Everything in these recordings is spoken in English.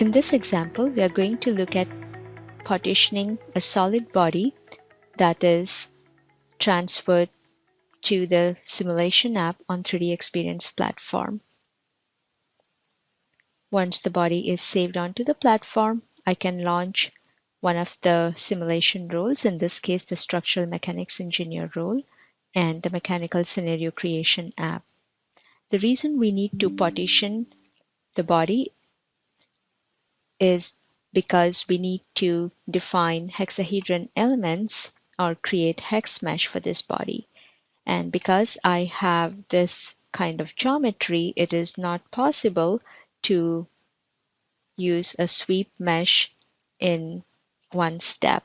In this example, we are going to look at partitioning a solid body that is transferred to the simulation app on 3DEXPERIENCE platform. Once the body is saved onto the platform, I can launch one of the simulation roles, in this case the structural mechanics engineer role and the mechanical scenario creation app. The reason we need to partition the body is because we need to define hexahedron elements or create hex mesh for this body. And because I have this kind of geometry, it is not possible to use a sweep mesh in one step.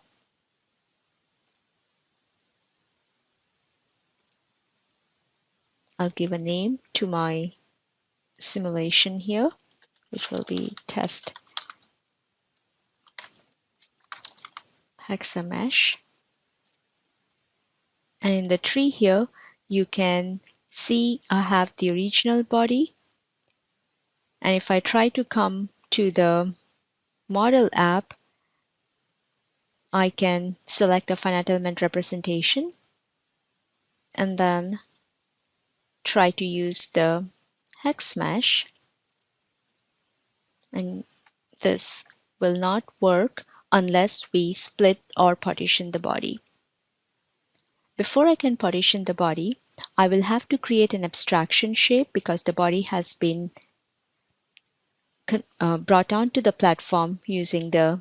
I'll give a name to my simulation here, which will be test hexa mesh. And in the tree here, you can see I have the original body. And if I try to come to the model app, I can select a finite element representation and then try to use the hex mesh. And this will not work unless we split or partition the body. Before I can partition the body, I will have to create an abstraction shape because the body has been brought onto the platform using the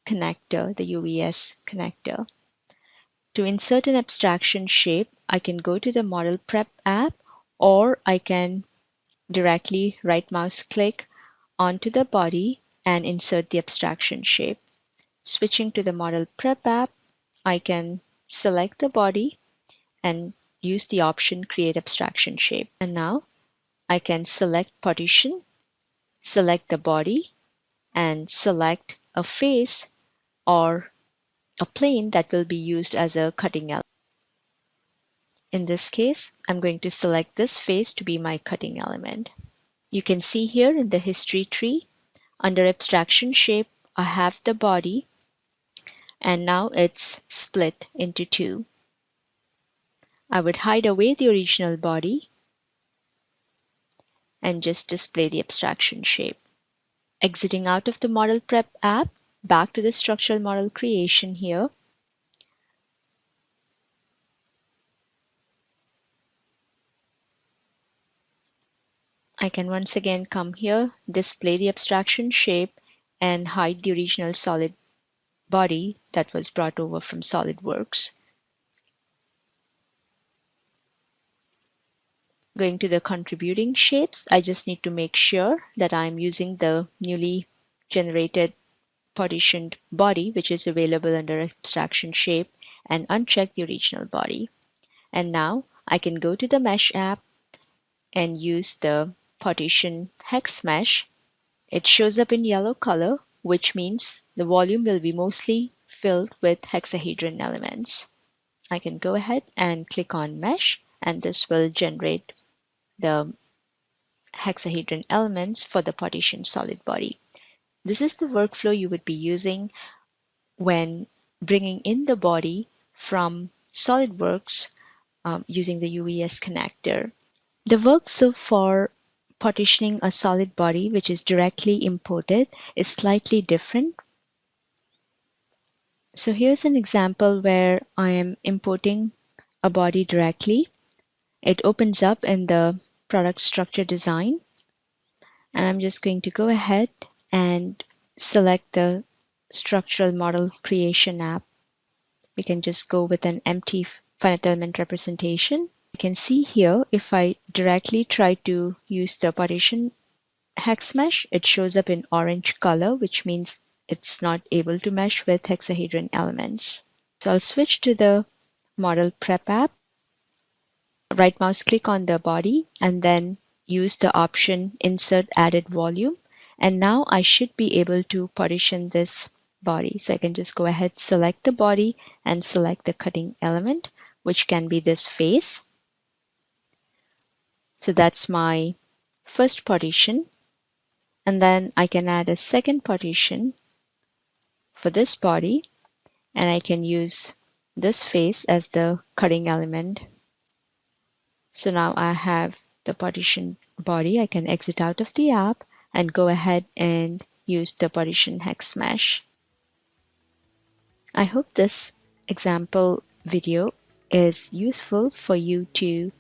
connector, the UVS connector. To insert an abstraction shape, I can go to the Model Prep app, or I can directly right mouse click onto the body and insert the abstraction shape. Switching to the Model Prep app, I can select the body and use the option Create Abstraction Shape. And now I can select Partition, select the body, and select a face or a plane that will be used as a cutting element. In this case, I'm going to select this face to be my cutting element. You can see here in the history tree, under Abstraction Shape, I have the body, and now it's split into two. I would hide away the original body and just display the abstraction shape. Exiting out of the Model Prep app, back to the structural model creation here. I can once again come here, display the abstraction shape, and hide the original solid body that was brought over from SolidWorks. Going to the contributing shapes, I just need to make sure that I'm using the newly generated partitioned body, which is available under abstraction shape, and uncheck the original body. And now I can go to the mesh app and use the partition hex mesh. It shows up in yellow color, which means the volume will be mostly filled with hexahedron elements. I can go ahead and click on mesh, and this will generate the hexahedron elements for the partitioned solid body. This is the workflow you would be using when bringing in the body from SolidWorks using the UVS connector. The workflow for partitioning a solid body which is directly imported is slightly different. So here's an example where I am importing a body directly. It opens up in the product structure design, and I'm just going to go ahead and select the structural model creation app. We can just go with an empty finite element representation. You can see here, if I directly try to use the partition hex mesh, it shows up in orange color, which means it's not able to mesh with hexahedron elements. So I'll switch to the Model Prep app, right mouse click on the body, and then use the option Insert Added Volume. And now I should be able to partition this body. So I can just go ahead, select the body, and select the cutting element, which can be this face. So that's my first partition. And then I can add a second partition for this body, and I can use this face as the cutting element. So now I have the partition body. I can exit out of the app and go ahead and use the partition hex mesh. I hope this example video is useful for you to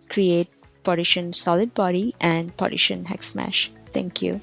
create partition solid body and partition hex mesh. Thank you.